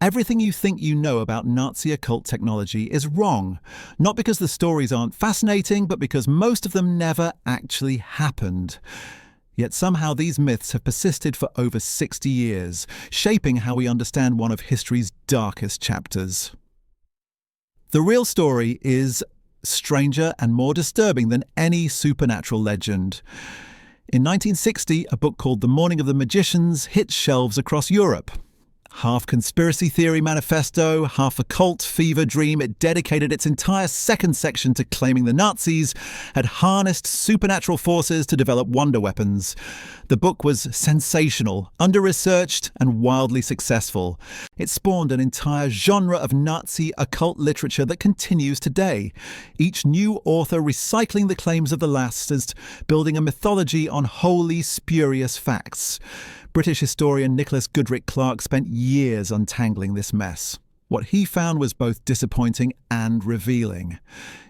Everything you think you know about Nazi occult technology is wrong, not because the stories aren't fascinating, but because most of them never actually happened. Yet somehow these myths have persisted for over 60 years, shaping how we understand one of history's darkest chapters. The real story is stranger and more disturbing than any supernatural legend. In 1960, a book called The Morning of the Magicians hit shelves across Europe. Half conspiracy theory manifesto, half occult fever dream, it dedicated its entire second section to claiming the Nazis had harnessed supernatural forces to develop wonder weapons. The book was sensational, under-researched, and wildly successful. It spawned an entire genre of Nazi occult literature that continues today, each new author recycling the claims of the last as building a mythology on wholly spurious facts. British historian Nicholas Goodrick Clarke spent years untangling this mess. What he found was both disappointing and revealing.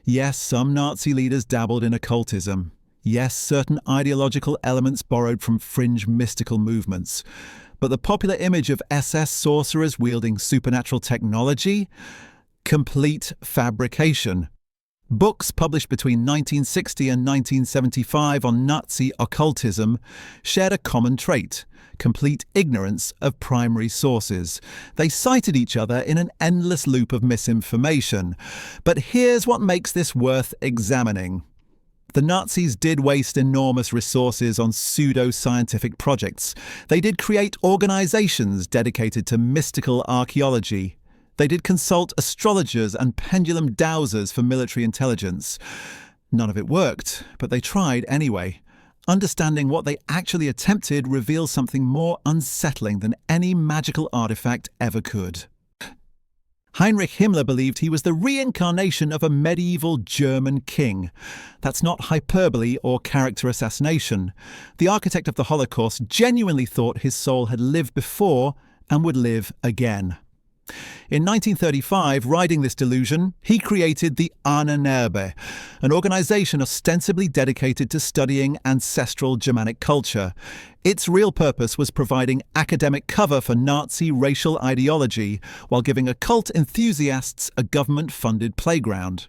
Yes, some Nazi leaders dabbled in occultism. Yes, certain ideological elements borrowed from fringe mystical movements. But the popular image of SS sorcerers wielding supernatural technology? Complete fabrication. Books published between 1960 and 1975 on Nazi occultism shared a common trait: complete ignorance of primary sources. They cited each other in an endless loop of misinformation. But here's what makes this worth examining. The Nazis did waste enormous resources on pseudo-scientific projects. They did create organizations dedicated to mystical archaeology. They did consult astrologers and pendulum dowsers for military intelligence. None of it worked, but they tried anyway. Understanding what they actually attempted reveals something more unsettling than any magical artifact ever could. Heinrich Himmler believed he was the reincarnation of a medieval German king. That's not hyperbole or character assassination. The architect of the Holocaust genuinely thought his soul had lived before and would live again. In 1935, riding this delusion, he created the Ahnenerbe, an organization ostensibly dedicated to studying ancestral Germanic culture. Its real purpose was providing academic cover for Nazi racial ideology while giving occult enthusiasts a government-funded playground.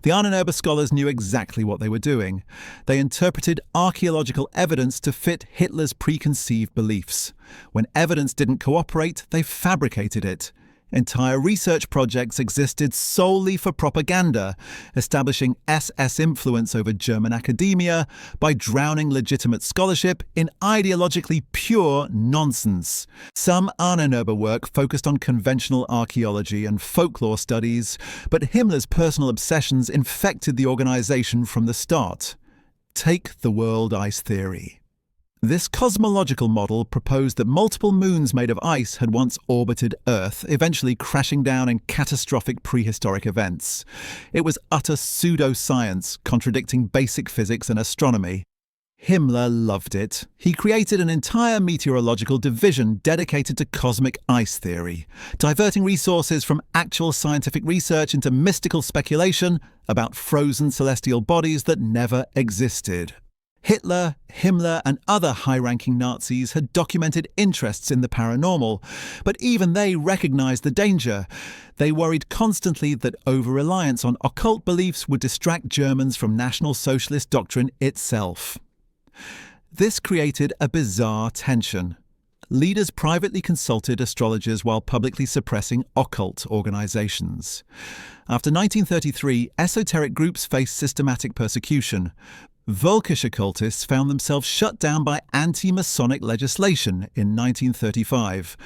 The Ahnenerbe scholars knew exactly what they were doing. They interpreted archaeological evidence to fit Hitler's preconceived beliefs. When evidence didn't cooperate, they fabricated it. Entire research projects existed solely for propaganda, establishing SS influence over German academia by drowning legitimate scholarship in ideologically pure nonsense. Some Ahnenerbe work focused on conventional archaeology and folklore studies, but Himmler's personal obsessions infected the organization from the start. Take the world ice theory. This cosmological model proposed that multiple moons made of ice had once orbited Earth, eventually crashing down in catastrophic prehistoric events. It was utter pseudoscience, contradicting basic physics and astronomy. Himmler loved it. He created an entire meteorological division dedicated to cosmic ice theory, diverting resources from actual scientific research into mystical speculation about frozen celestial bodies that never existed. Hitler, Himmler, and other high-ranking Nazis had documented interests in the paranormal, but even they recognized the danger. They worried constantly that over-reliance on occult beliefs would distract Germans from National Socialist doctrine itself. This created a bizarre tension. Leaders privately consulted astrologers while publicly suppressing occult organizations. After 1933, esoteric groups faced systematic persecution. Völkisch occultists found themselves shut down by anti-Masonic legislation in 1935.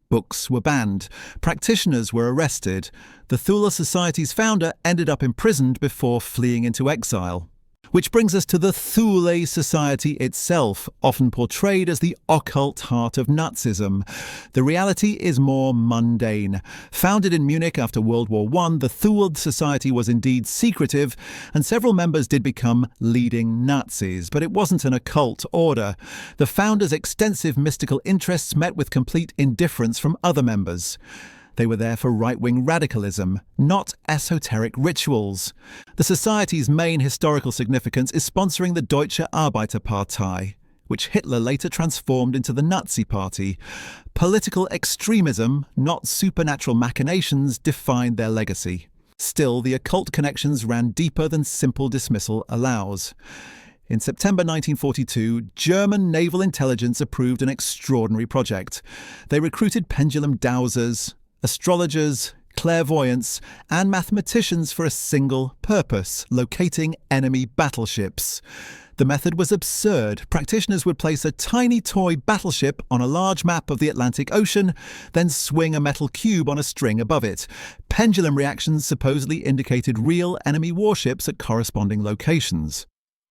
Books were banned. Practitioners were arrested. The Thule Society's founder ended up imprisoned before fleeing into exile. Which brings us to the Thule Society itself, often portrayed as the occult heart of Nazism. The reality is more mundane. Founded in Munich after World War I, the Thule Society was indeed secretive, and several members did become leading Nazis, but it wasn't an occult order. The founders' extensive mystical interests met with complete indifference from other members. They were there for right-wing radicalism, not esoteric rituals. The Society's main historical significance is sponsoring the Deutsche Arbeiterpartei, which Hitler later transformed into the Nazi Party. Political extremism, not supernatural machinations, defined their legacy. Still, the occult connections ran deeper than simple dismissal allows. In September 1942, German naval intelligence approved an extraordinary project. They recruited pendulum dowsers, astrologers, clairvoyants, and mathematicians for a single purpose: locating enemy battleships. The method was absurd. Practitioners would place a tiny toy battleship on a large map of the Atlantic Ocean, then swing a metal cube on a string above it. Pendulum reactions supposedly indicated real enemy warships at corresponding locations.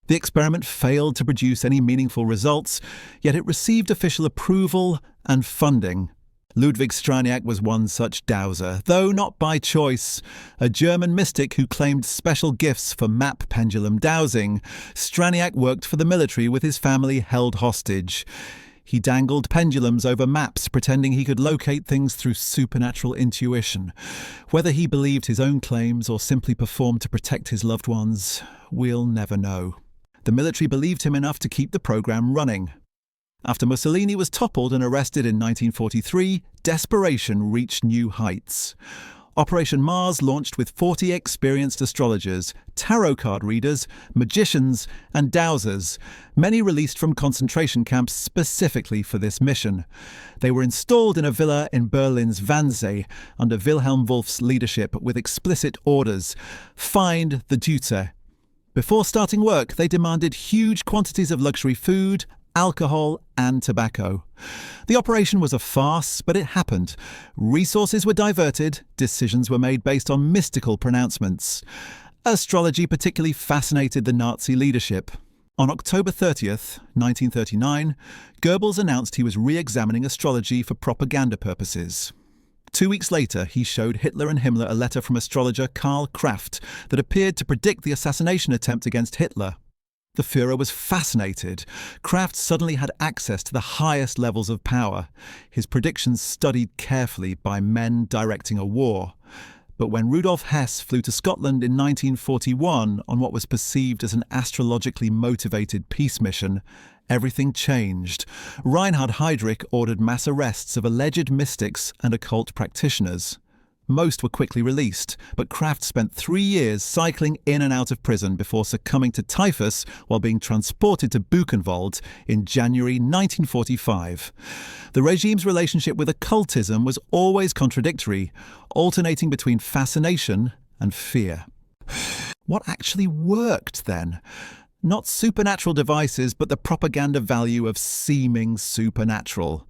The experiment failed to produce any meaningful results, yet it received official approval and funding. Ludwig Straniak was one such dowser, though not by choice. A German mystic who claimed special gifts for map pendulum dowsing, Straniak worked for the military with his family held hostage. He dangled pendulums over maps, pretending he could locate things through supernatural intuition. Whether he believed his own claims or simply performed to protect his loved ones, we'll never know. The military believed him enough to keep the program running. After Mussolini was toppled and arrested in 1943, desperation reached new heights. Operation Mars launched with 40 experienced astrologers, tarot card readers, magicians, and dowsers, many released from concentration camps specifically for this mission. They were installed in a villa in Berlin's Wannsee under Wilhelm Wolff's leadership with explicit orders: find the tutor. Before starting work, they demanded huge quantities of luxury food, alcohol, and tobacco. The operation was a farce, but it happened. Resources were diverted, decisions were made based on mystical pronouncements. Astrology particularly fascinated the Nazi leadership. On October 30th, 1939, Goebbels announced he was re-examining astrology for propaganda purposes. 2 weeks later, he showed Hitler and Himmler a letter from astrologer Karl Kraft that appeared to predict the assassination attempt against Hitler. The Führer was fascinated. Kraft suddenly had access to the highest levels of power, his predictions studied carefully by men directing a war. But when Rudolf Hess flew to Scotland in 1941 on what was perceived as an astrologically motivated peace mission, everything changed. Reinhard Heydrich ordered mass arrests of alleged mystics and occult practitioners. Most were quickly released, but Kraft spent 3 years cycling in and out of prison before succumbing to typhus while being transported to Buchenwald in January 1945. The regime's relationship with occultism was always contradictory, alternating between fascination and fear. What actually worked then? Not supernatural devices, but the propaganda value of seeming supernatural.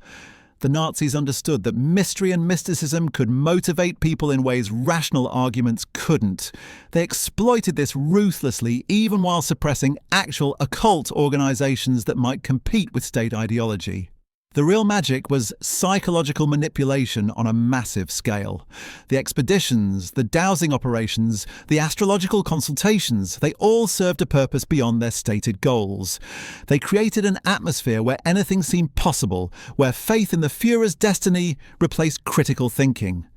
The Nazis understood that mystery and mysticism could motivate people in ways rational arguments couldn't. They exploited this ruthlessly, even while suppressing actual occult organizations that might compete with state ideology. The real magic was psychological manipulation on a massive scale. The expeditions, the dowsing operations, the astrological consultations, they all served a purpose beyond their stated goals. They created an atmosphere where anything seemed possible, where faith in the Führer's destiny replaced critical thinking.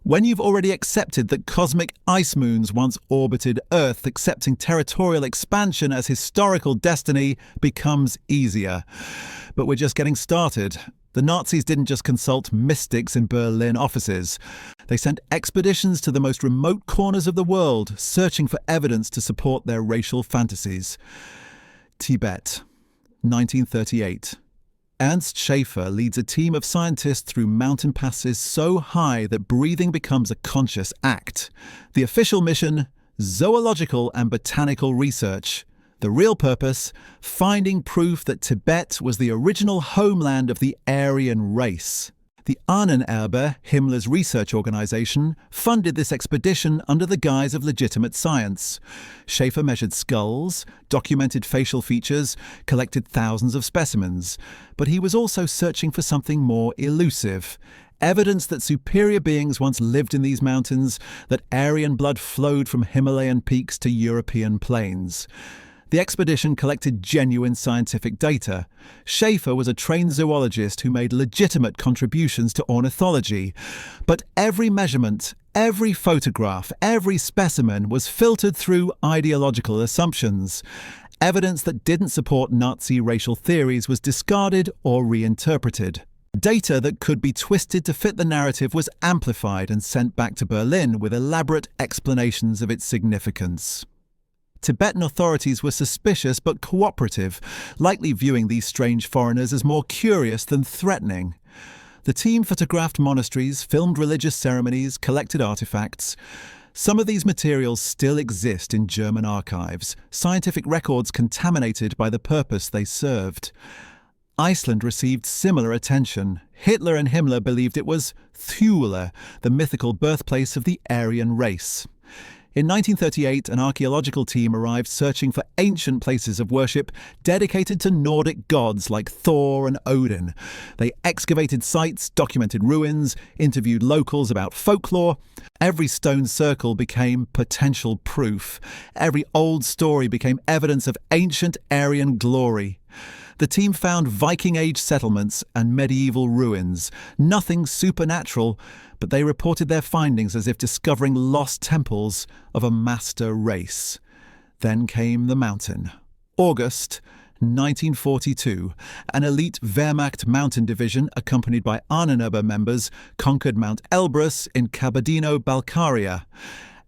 When you've already accepted that cosmic ice moons once orbited Earth, accepting territorial expansion as historical destiny becomes easier. But we're just getting started. The Nazis didn't just consult mystics in Berlin offices. They sent expeditions to the most remote corners of the world, searching for evidence to support their racial fantasies. Tibet, 1938. Ernst Schaefer leads a team of scientists through mountain passes so high that breathing becomes a conscious act. The official mission: zoological and botanical research. The real purpose: finding proof that Tibet was the original homeland of the Aryan race. The Ahnenerbe, Himmler's research organization, funded this expedition under the guise of legitimate science. Schaefer measured skulls, documented facial features, collected thousands of specimens. But he was also searching for something more elusive: evidence that superior beings once lived in these mountains, that Aryan blood flowed from Himalayan peaks to European plains. The expedition collected genuine scientific data. Schaefer was a trained zoologist who made legitimate contributions to ornithology. But every measurement, every photograph, every specimen was filtered through ideological assumptions. Evidence that didn't support Nazi racial theories was discarded or reinterpreted. Data that could be twisted to fit the narrative was amplified and sent back to Berlin with elaborate explanations of its significance. Tibetan authorities were suspicious but cooperative, likely viewing these strange foreigners as more curious than threatening. The team photographed monasteries, filmed religious ceremonies, collected artifacts. Some of these materials still exist in German archives, scientific records contaminated by the purpose they served. Iceland received similar attention. Hitler and Himmler believed it was Thule, the mythical birthplace of the Aryan race. In 1938, an archaeological team arrived searching for ancient places of worship dedicated to Nordic gods like Thor and Odin. They excavated sites, documented ruins, interviewed locals about folklore. Every stone circle became potential proof. Every old story became evidence of ancient Aryan glory. The team found Viking-age settlements and medieval ruins. Nothing supernatural, but they reported their findings as if discovering lost temples of a master race. Then came the mountain. August 1942, an elite Wehrmacht mountain division accompanied by Ahnenerbe members conquered Mount Elbrus in Kabardino-Balkaria.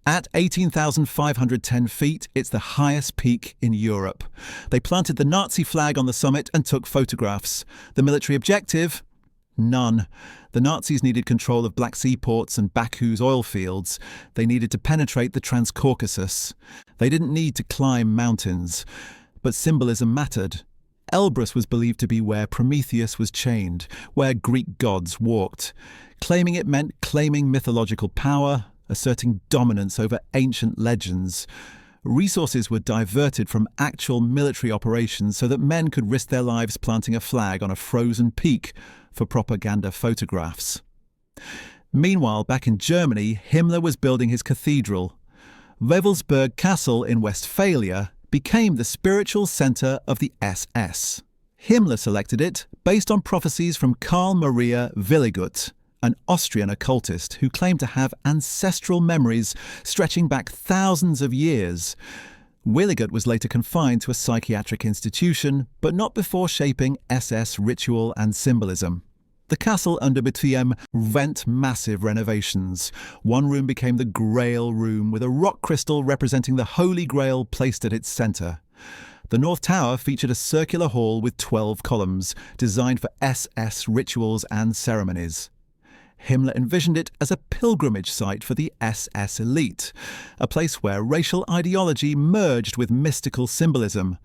At 18,510 feet, it's the highest peak in Europe. They planted the Nazi flag on the summit and took photographs. The military objective? None. The Nazis needed control of Black Sea ports and Baku's oil fields. They needed to penetrate the Transcaucasus. They didn't need to climb mountains. But symbolism mattered. Elbrus was believed to be where Prometheus was chained, where Greek gods walked. Claiming it meant claiming mythological power, asserting dominance over ancient legends. Resources were diverted from actual military operations so that men could risk their lives planting a flag on a frozen peak for propaganda photographs. Meanwhile, back in Germany, Himmler was building his cathedral. Wewelsburg Castle in Westphalia became the spiritual centre of the SS. Himmler selected it based on prophecies from Karl Maria Willigut, an Austrian occultist who claimed to have ancestral memories stretching back thousands of years. Willigut was later confined to a psychiatric institution, but not before shaping SS ritual and symbolism. The castle under Betriam went massive renovations. One room became the Grail Room, with a rock crystal representing the Holy Grail placed at its centre. The North Tower featured a circular hall with 12 columns, designed for SS rituals and ceremonies. Himmler envisioned it as a pilgrimage site for the SS elite, a place where racial ideology merged with mystical symbolism.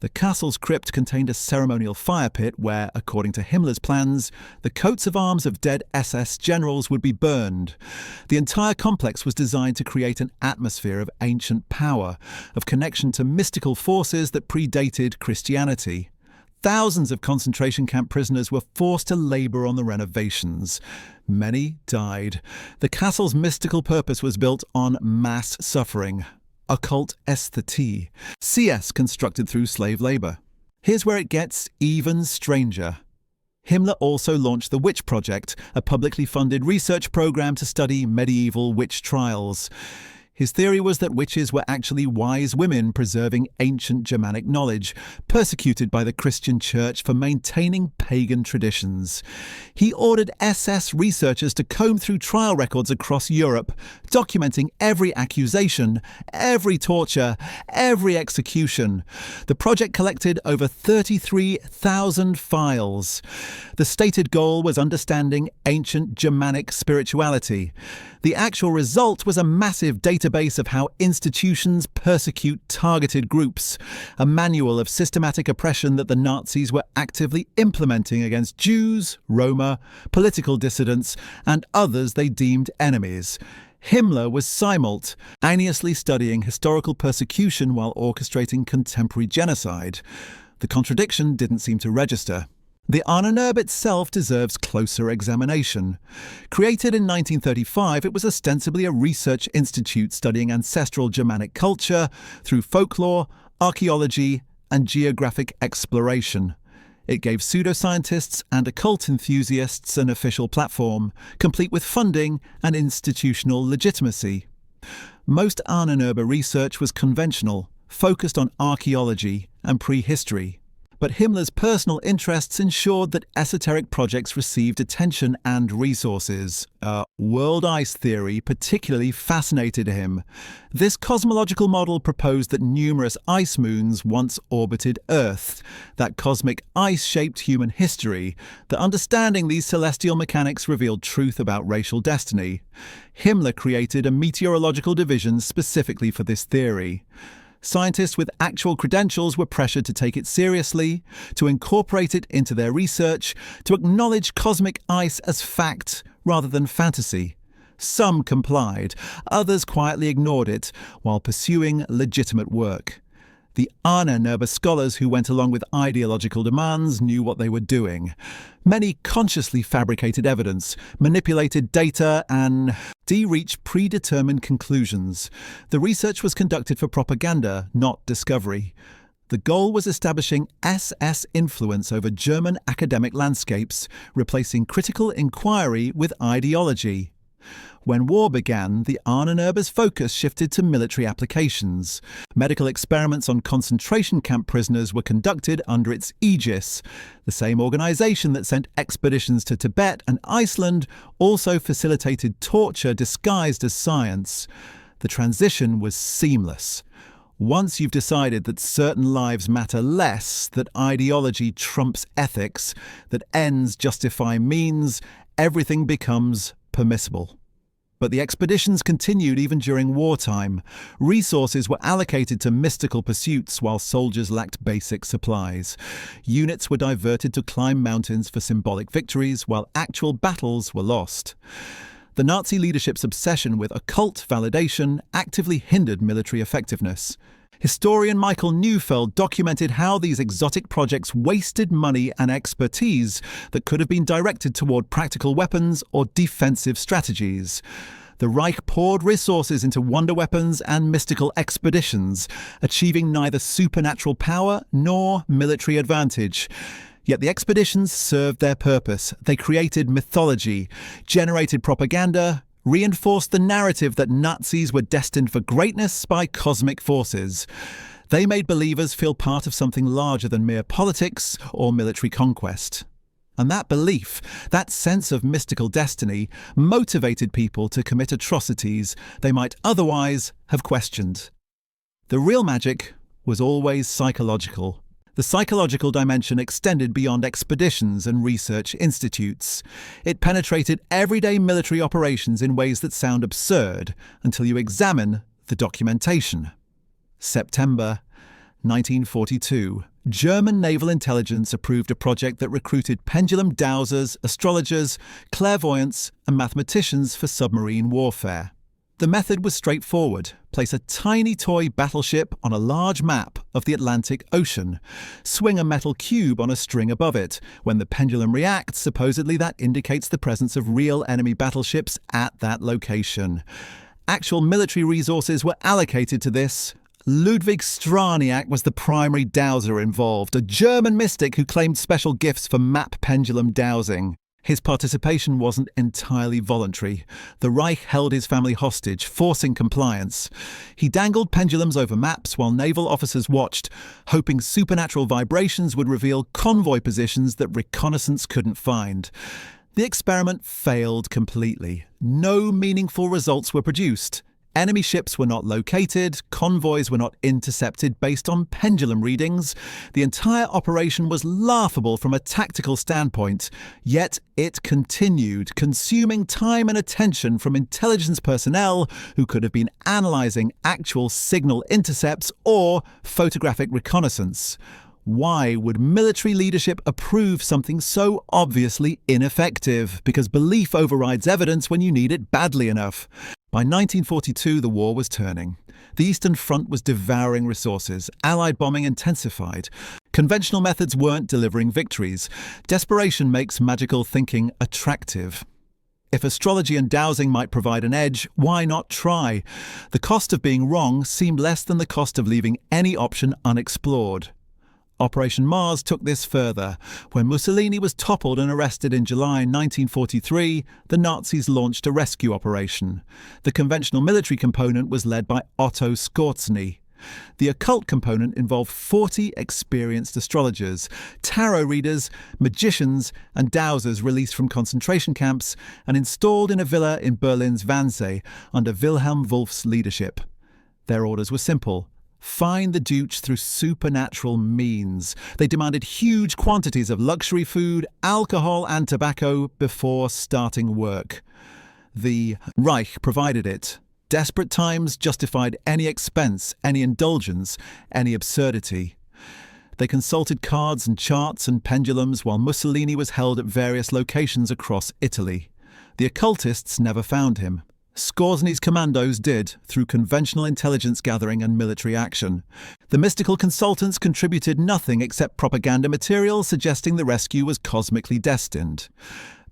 The castle's crypt contained a ceremonial fire pit where, according to Himmler's plans, the coats of arms of dead SS generals would be burned. The entire complex was designed to create an atmosphere of ancient power, of connection to mystical forces that predated Christianity. Thousands of concentration camp prisoners were forced to labour on the renovations. Many died. The castle's mystical purpose was built on mass suffering. Occult aesthete. CS constructed through slave labour. Here's where it gets even stranger. Himmler also launched the Witch Project, a publicly funded research program to study medieval witch trials. His theory was that witches were actually wise women preserving ancient Germanic knowledge, persecuted by the Christian Church for maintaining pagan traditions. He ordered SS researchers to comb through trial records across Europe, documenting every accusation, every torture, every execution. The project collected over 33,000 files. The stated goal was understanding ancient Germanic spirituality. The actual result was a massive database of how institutions persecute targeted groups, a manual of systematic oppression that the Nazis were actively implementing against Jews, Roma, political dissidents, and others they deemed enemies. Himmler was simultaneously studying historical persecution while orchestrating contemporary genocide. The contradiction didn't seem to register. The Ahnenerbe itself deserves closer examination. Created in 1935, it was ostensibly a research institute studying ancestral Germanic culture through folklore, archaeology, and geographic exploration. It gave pseudoscientists and occult enthusiasts an official platform, complete with funding and institutional legitimacy. Most Ahnenerbe research was conventional, focused on archaeology and prehistory. But Himmler's personal interests ensured that esoteric projects received attention and resources. World ice theory particularly fascinated him. This cosmological model proposed that numerous ice moons once orbited Earth, that cosmic ice shaped human history, that understanding these celestial mechanics revealed truth about racial destiny. Himmler created a meteorological division specifically for this theory. Scientists with actual credentials were pressured to take it seriously, to incorporate it into their research, to acknowledge cosmic ice as fact rather than fantasy. Some complied, others quietly ignored it while pursuing legitimate work. The Ahnenerbe scholars who went along with ideological demands knew what they were doing. Many consciously fabricated evidence, manipulated data, and reached predetermined conclusions. The research was conducted for propaganda, not discovery. The goal was establishing SS influence over German academic landscapes, replacing critical inquiry with ideology. When war began, the Ahnenerbe's focus shifted to military applications. Medical experiments on concentration camp prisoners were conducted under its aegis. The same organization that sent expeditions to Tibet and Iceland also facilitated torture disguised as science. The transition was seamless. Once you've decided that certain lives matter less, that ideology trumps ethics, that ends justify means, everything becomes permissible. But the expeditions continued even during wartime. Resources were allocated to mystical pursuits while soldiers lacked basic supplies. Units were diverted to climb mountains for symbolic victories while actual battles were lost. The Nazi leadership's obsession with occult validation actively hindered military effectiveness. Historian Michael Neufeld documented how these exotic projects wasted money and expertise that could have been directed toward practical weapons or defensive strategies. The Reich poured resources into wonder weapons and mystical expeditions, achieving neither supernatural power nor military advantage. Yet the expeditions served their purpose. They created mythology, generated propaganda, reinforced the narrative that Nazis were destined for greatness by cosmic forces. They made believers feel part of something larger than mere politics or military conquest. And that belief, that sense of mystical destiny, motivated people to commit atrocities they might otherwise have questioned. The real magic was always psychological. The psychological dimension extended beyond expeditions and research institutes. It penetrated everyday military operations in ways that sound absurd until you examine the documentation. September 1942. German naval intelligence approved a project that recruited pendulum dowsers, astrologers, clairvoyants, and mathematicians for submarine warfare. The method was straightforward. Place a tiny toy battleship on a large map of the Atlantic Ocean. Swing a metal cube on a string above it. When the pendulum reacts, supposedly that indicates the presence of real enemy battleships at that location. Actual military resources were allocated to this. Ludwig Straniak was the primary dowser involved, a German mystic who claimed special gifts for map pendulum dowsing. His participation wasn't entirely voluntary. The Reich held his family hostage, forcing compliance. He dangled pendulums over maps while naval officers watched, hoping supernatural vibrations would reveal convoy positions that reconnaissance couldn't find. The experiment failed completely. No meaningful results were produced. Enemy ships were not located, convoys were not intercepted based on pendulum readings. The entire operation was laughable from a tactical standpoint, yet it continued, consuming time and attention from intelligence personnel who could have been analysing actual signal intercepts or photographic reconnaissance. Why would military leadership approve something so obviously ineffective? Because belief overrides evidence when you need it badly enough. By 1942, the war was turning. The Eastern Front was devouring resources. Allied bombing intensified. Conventional methods weren't delivering victories. Desperation makes magical thinking attractive. If astrology and dowsing might provide an edge, why not try? The cost of being wrong seemed less than the cost of leaving any option unexplored. Operation Mars took this further. When Mussolini was toppled and arrested in July 1943, the Nazis launched a rescue operation. The conventional military component was led by Otto Skorzeny. The occult component involved 40 experienced astrologers, tarot readers, magicians, and dowsers released from concentration camps and installed in a villa in Berlin's Wannsee under Wilhelm Wulff's leadership. Their orders were simple: find the Deutsch through supernatural means. They demanded huge quantities of luxury food, alcohol, and tobacco before starting work. The Reich provided it. Desperate times justified any expense, any indulgence, any absurdity. They consulted cards and charts and pendulums while Mussolini was held at various locations across Italy. The occultists never found him. Scorzny's commandos did, through conventional intelligence gathering and military action. The mystical consultants contributed nothing except propaganda material suggesting the rescue was cosmically destined.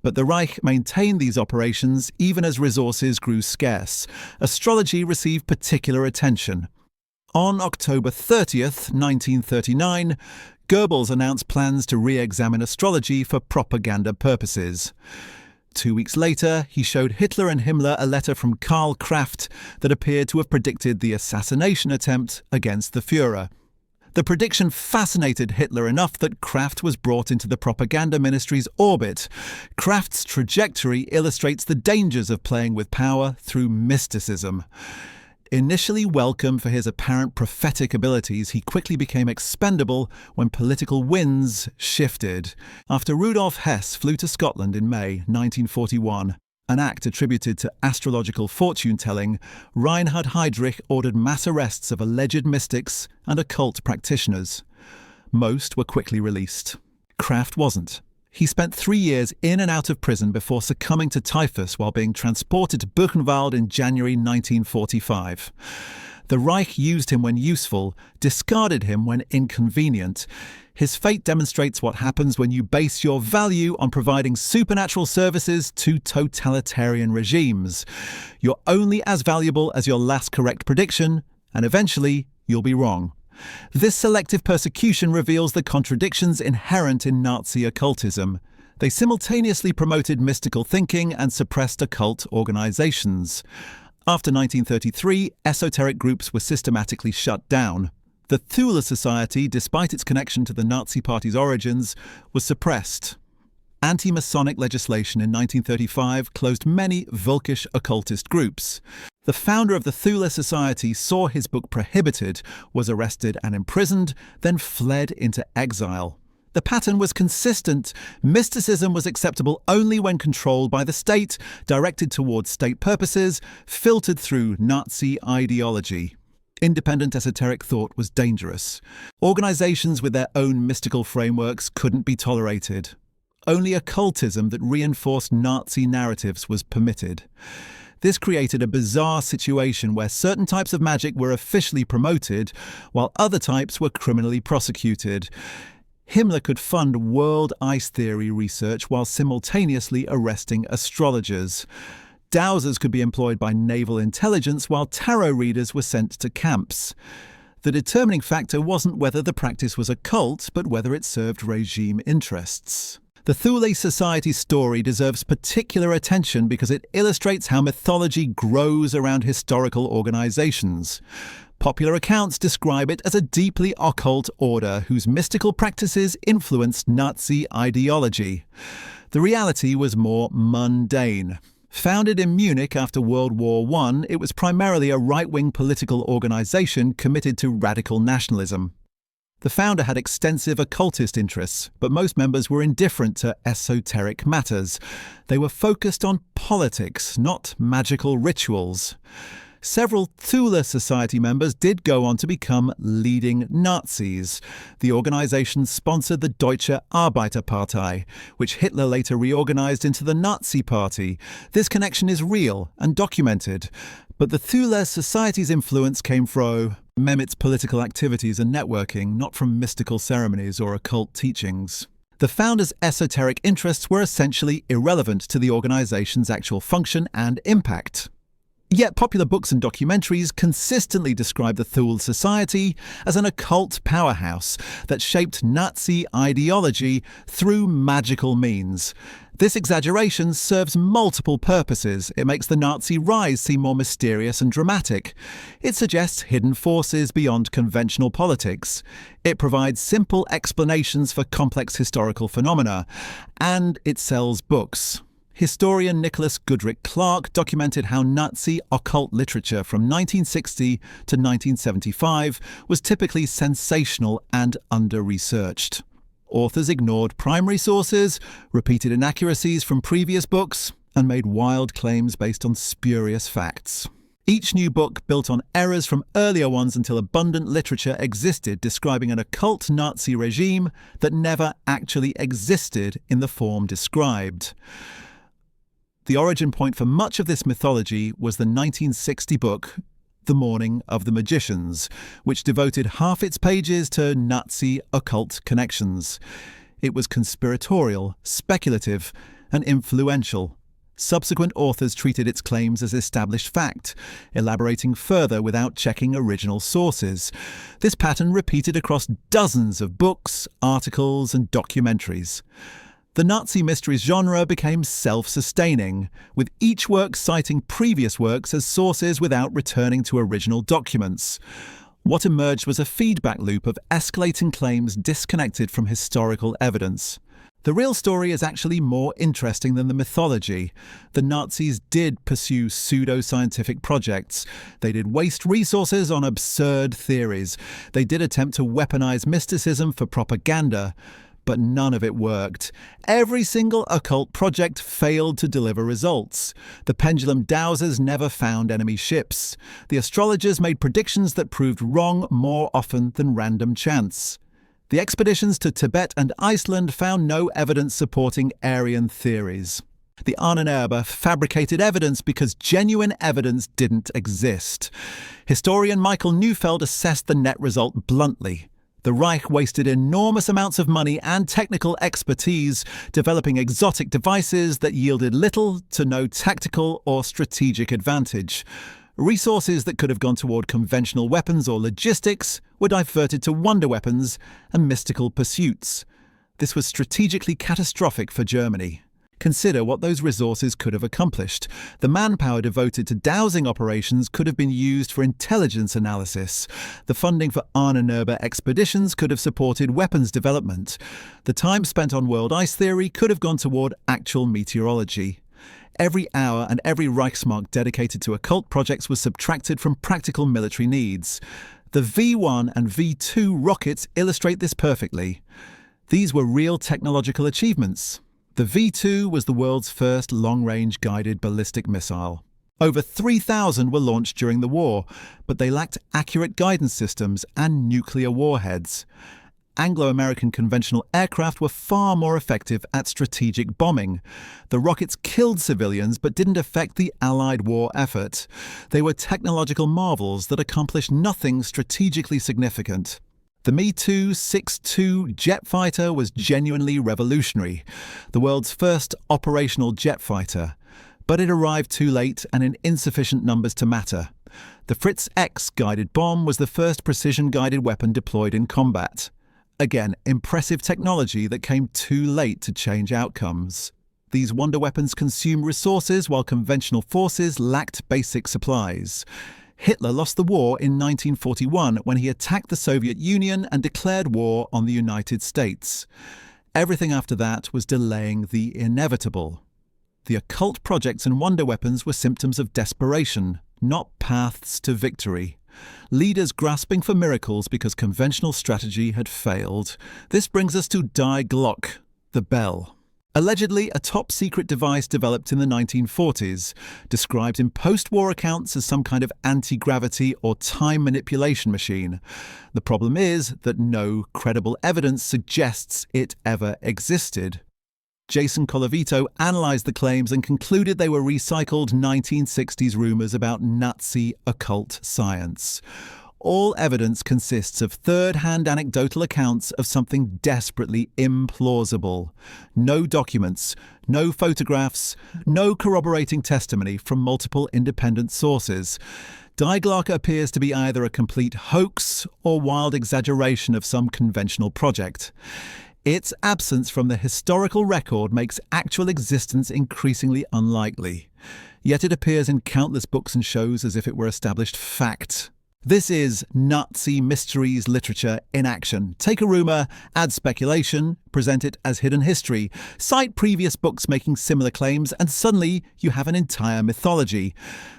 But the Reich maintained these operations even as resources grew scarce. Astrology received particular attention. On October 30th, 1939, Goebbels announced plans to re-examine astrology for propaganda purposes. 2 weeks later, he showed Hitler and Himmler a letter from Karl Kraft that appeared to have predicted the assassination attempt against the Führer. The prediction fascinated Hitler enough that Kraft was brought into the propaganda ministry's orbit. Kraft's trajectory illustrates the dangers of playing with power through mysticism. Initially welcome for his apparent prophetic abilities, he quickly became expendable when political winds shifted. After Rudolf Hess flew to Scotland in May 1941, an act attributed to astrological fortune-telling, Reinhard Heydrich ordered mass arrests of alleged mystics and occult practitioners. Most were quickly released. Kraft wasn't. He spent 3 years in and out of prison before succumbing to typhus while being transported to Buchenwald in January 1945. The Reich used him when useful, discarded him when inconvenient. His fate demonstrates what happens when you base your value on providing supernatural services to totalitarian regimes. You're only as valuable as your last correct prediction, and eventually you'll be wrong. This selective persecution reveals the contradictions inherent in Nazi occultism. They simultaneously promoted mystical thinking and suppressed occult organizations. After 1933, esoteric groups were systematically shut down. The Thule Society, despite its connection to the Nazi Party's origins, was suppressed. Anti-Masonic legislation in 1935 closed many Völkisch occultist groups. The founder of the Thule Society saw his book prohibited, was arrested and imprisoned, then fled into exile. The pattern was consistent. Mysticism was acceptable only when controlled by the state, directed towards state purposes, filtered through Nazi ideology. Independent esoteric thought was dangerous. Organizations with their own mystical frameworks couldn't be tolerated. Only occultism that reinforced Nazi narratives was permitted. This created a bizarre situation where certain types of magic were officially promoted, while other types were criminally prosecuted. Himmler could fund world ice theory research while simultaneously arresting astrologers. Dowsers could be employed by naval intelligence while tarot readers were sent to camps. The determining factor wasn't whether the practice was occult, but whether it served regime interests. The Thule Society story deserves particular attention because it illustrates how mythology grows around historical organizations. Popular accounts describe it as a deeply occult order whose mystical practices influenced Nazi ideology. The reality was more mundane. Founded in Munich after World War I, it was primarily a right-wing political organization committed to radical nationalism. The founder had extensive occultist interests, but most members were indifferent to esoteric matters. They were focused on politics, not magical rituals. Several Thule Society members did go on to become leading Nazis. The organization sponsored the Deutsche Arbeiterpartei, which Hitler later reorganized into the Nazi Party. This connection is real and documented. But the Thule Society's influence came from Mehmet's political activities and networking, not from mystical ceremonies or occult teachings. The founder's esoteric interests were essentially irrelevant to the organization's actual function and impact. Yet popular books and documentaries consistently describe the Thule Society as an occult powerhouse that shaped Nazi ideology through magical means. This exaggeration serves multiple purposes. It makes the Nazi rise seem more mysterious and dramatic. It suggests hidden forces beyond conventional politics. It provides simple explanations for complex historical phenomena. And it sells books. Historian Nicholas Goodrick Clark documented how Nazi occult literature from 1960 to 1975 was typically sensational and under-researched. Authors ignored primary sources, repeated inaccuracies from previous books, and made wild claims based on spurious facts. Each new book built on errors from earlier ones until abundant literature existed describing an occult Nazi regime that never actually existed in the form described. The origin point for much of this mythology was the 1960 book The Morning of the Magicians, which devoted half its pages to Nazi occult connections. It was conspiratorial, speculative, and influential. Subsequent authors treated its claims as established fact, elaborating further without checking original sources. This pattern repeated across dozens of books, articles, and documentaries. The Nazi mysteries genre became self-sustaining, with each work citing previous works as sources without returning to original documents. What emerged was a feedback loop of escalating claims disconnected from historical evidence. The real story is actually more interesting than the mythology. The Nazis did pursue pseudo-scientific projects. They did waste resources on absurd theories. They did attempt to weaponize mysticism for propaganda. But none of it worked. Every single occult project failed to deliver results. The pendulum dowsers never found enemy ships. The astrologers made predictions that proved wrong more often than random chance. The expeditions to Tibet and Iceland found no evidence supporting Aryan theories. The Ahnenerbe fabricated evidence because genuine evidence didn't exist. Historian Michael Neufeld assessed the net result bluntly. The Reich wasted enormous amounts of money and technical expertise developing exotic devices that yielded little to no tactical or strategic advantage. Resources that could have gone toward conventional weapons or logistics were diverted to wonder weapons and mystical pursuits. This was strategically catastrophic for Germany. Consider what those resources could have accomplished. The manpower devoted to dowsing operations could have been used for intelligence analysis. The funding for Ahnenerbe expeditions could have supported weapons development. The time spent on world ice theory could have gone toward actual meteorology. Every hour and every Reichsmark dedicated to occult projects was subtracted from practical military needs. The V-1 and V-2 rockets illustrate this perfectly. These were real technological achievements. The V-2 was the world's first long-range guided ballistic missile. Over 3,000 were launched during the war, but they lacked accurate guidance systems and nuclear warheads. Anglo-American conventional aircraft were far more effective at strategic bombing. The rockets killed civilians but didn't affect the Allied war effort. They were technological marvels that accomplished nothing strategically significant. The Me-262 jet fighter was genuinely revolutionary, the world's first operational jet fighter. But it arrived too late and in insufficient numbers to matter. The Fritz X guided bomb was the first precision-guided weapon deployed in combat. Again, impressive technology that came too late to change outcomes. These wonder weapons consumed resources while conventional forces lacked basic supplies. Hitler lost the war in 1941 when he attacked the Soviet Union and declared war on the United States. Everything after that was delaying the inevitable. The occult projects and wonder weapons were symptoms of desperation, not paths to victory. Leaders grasping for miracles because conventional strategy had failed. This brings us to Die Glocke, the bell. Allegedly a top-secret device developed in the 1940s, described in post-war accounts as some kind of anti-gravity or time manipulation machine. The problem is that no credible evidence suggests it ever existed. Jason Colavito analysed the claims and concluded they were recycled 1960s rumours about Nazi occult science. All evidence consists of third-hand anecdotal accounts of something desperately implausible. No documents, no photographs, no corroborating testimony from multiple independent sources. Die Glocke appears to be either a complete hoax or wild exaggeration of some conventional project. Its absence from the historical record makes actual existence increasingly unlikely. Yet it appears in countless books and shows as if it were established fact. This is Nazi mysteries literature in action. Take a rumour, add speculation, present it as hidden history, cite previous books making similar claims, and suddenly you have an entire mythology.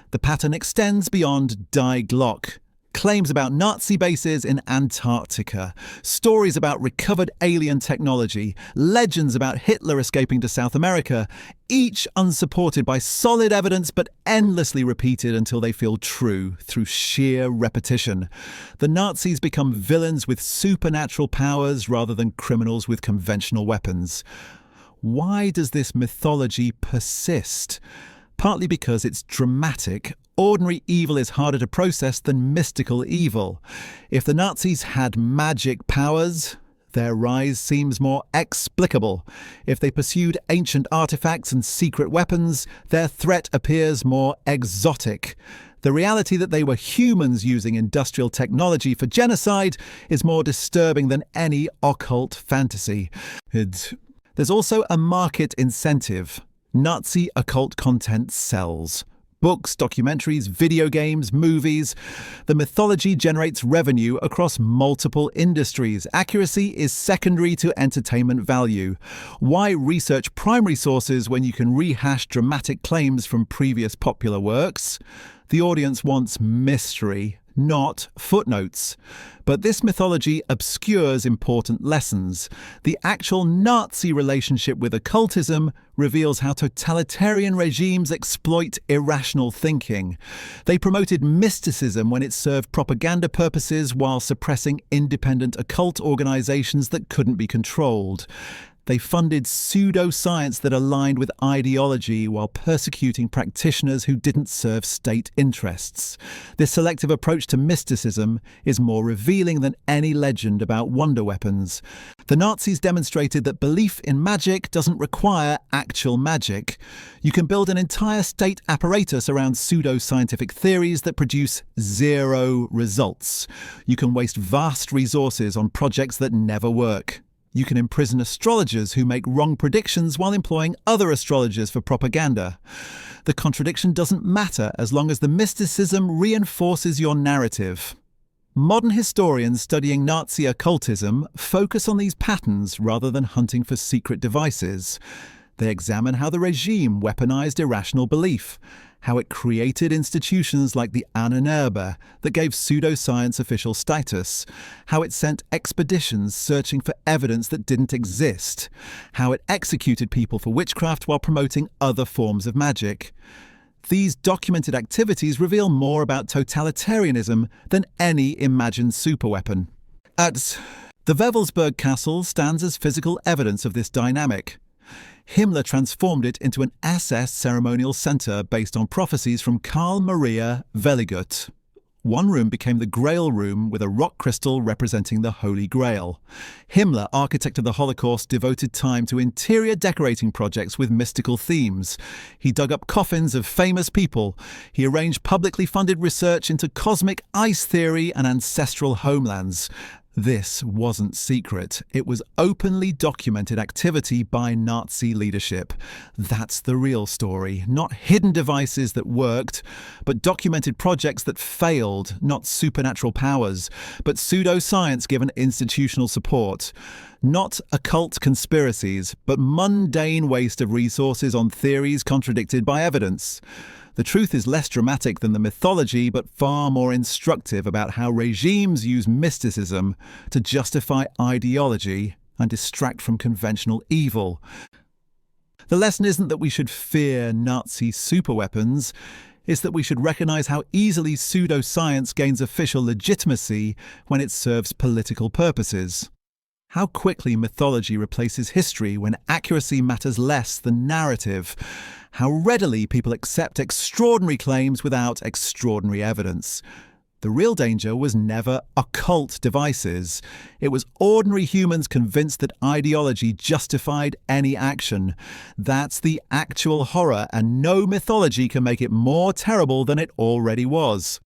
The pattern extends beyond Die Glock. Claims about Nazi bases in Antarctica, stories about recovered alien technology, legends about Hitler escaping to South America, each unsupported by solid evidence but endlessly repeated until they feel true through sheer repetition. The Nazis become villains with supernatural powers rather than criminals with conventional weapons. Why does this mythology persist? Partly because it's dramatic. Ordinary evil is harder to process than mystical evil. If the Nazis had magic powers, their rise seems more explicable. If they pursued ancient artifacts and secret weapons, their threat appears more exotic. The reality that they were humans using industrial technology for genocide is more disturbing than any occult fantasy. There's also a market incentive. Nazi occult content sells. Books, documentaries, video games, movies. The mythology generates revenue across multiple industries. Accuracy is secondary to entertainment value. Why research primary sources when you can rehash dramatic claims from previous popular works? The audience wants mystery, not footnotes. But this mythology obscures important lessons. The actual Nazi relationship with occultism reveals how totalitarian regimes exploit irrational thinking. They promoted mysticism when it served propaganda purposes while suppressing independent occult organizations that couldn't be controlled. They funded pseudoscience that aligned with ideology while persecuting practitioners who didn't serve state interests. This selective approach to mysticism is more revealing than any legend about wonder weapons. The Nazis demonstrated that belief in magic doesn't require actual magic. You can build an entire state apparatus around pseudoscientific theories that produce zero results. You can waste vast resources on projects that never work. You can imprison astrologers who make wrong predictions while employing other astrologers for propaganda. The contradiction doesn't matter as long as the mysticism reinforces your narrative. Modern historians studying Nazi occultism focus on these patterns rather than hunting for secret devices. They examine how the regime weaponized irrational belief, how it created institutions like the Ahnenerbe that gave pseudoscience official status, how it sent expeditions searching for evidence that didn't exist, how it executed people for witchcraft while promoting other forms of magic. These documented activities reveal more about totalitarianism than any imagined superweapon. The Wewelsburg Castle stands as physical evidence of this dynamic. Himmler transformed it into an SS ceremonial centre based on prophecies from Karl Maria Welligut. One room became the Grail Room with a rock crystal representing the Holy Grail. Himmler, architect of the Holocaust, devoted time to interior decorating projects with mystical themes. He dug up coffins of famous people. He arranged publicly funded research into cosmic ice theory and ancestral homelands. This wasn't secret. It was openly documented activity by Nazi leadership. That's the real story. Not hidden devices that worked, but documented projects that failed. Not supernatural powers, but pseudoscience given institutional support. Not occult conspiracies, but mundane waste of resources on theories contradicted by evidence. The truth is less dramatic than the mythology, but far more instructive about how regimes use mysticism to justify ideology and distract from conventional evil. The lesson isn't that we should fear Nazi superweapons, it's that we should recognize how easily pseudoscience gains official legitimacy when it serves political purposes. How quickly mythology replaces history when accuracy matters less than narrative. How readily people accept extraordinary claims without extraordinary evidence. The real danger was never occult devices. It was ordinary humans convinced that ideology justified any action. That's the actual horror, and no mythology can make it more terrible than it already was.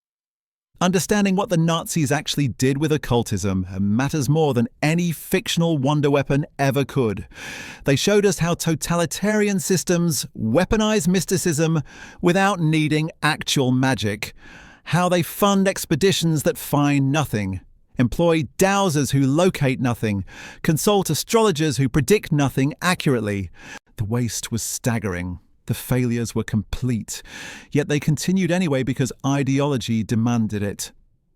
Understanding what the Nazis actually did with occultism matters more than any fictional wonder weapon ever could. They showed us how totalitarian systems weaponize mysticism without needing actual magic, how they fund expeditions that find nothing, employ dowsers who locate nothing, consult astrologers who predict nothing accurately. The waste was staggering. The failures were complete, yet they continued anyway because ideology demanded it.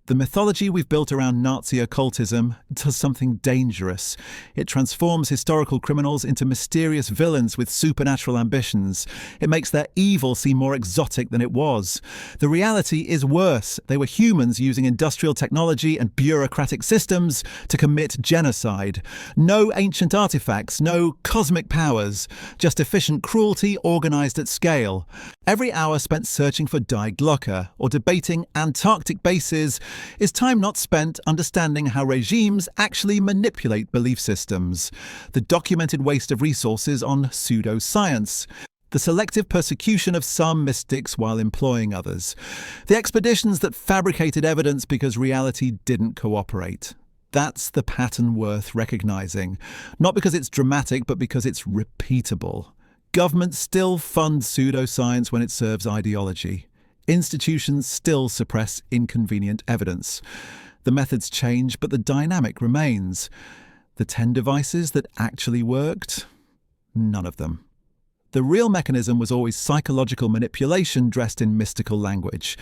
The mythology we've built around Nazi occultism does something dangerous. It transforms historical criminals into mysterious villains with supernatural ambitions. It makes their evil seem more exotic than it was. The reality is worse. They were humans using industrial technology and bureaucratic systems to commit genocide. No ancient artifacts, no cosmic powers, just efficient cruelty organized at scale. Every hour spent searching for Die Glocke or debating Antarctic bases is time not spent understanding how regimes actually manipulate belief systems, the documented waste of resources on pseudoscience, the selective persecution of some mystics while employing others, the expeditions that fabricated evidence because reality didn't cooperate. That's the pattern worth recognizing, not because it's dramatic, but because it's repeatable. Governments still fund pseudoscience when it serves ideology. Institutions still suppress inconvenient evidence. The methods change, but the dynamic remains. The 10 devices that actually worked? None of them. The real mechanism was always psychological manipulation dressed in mystical language.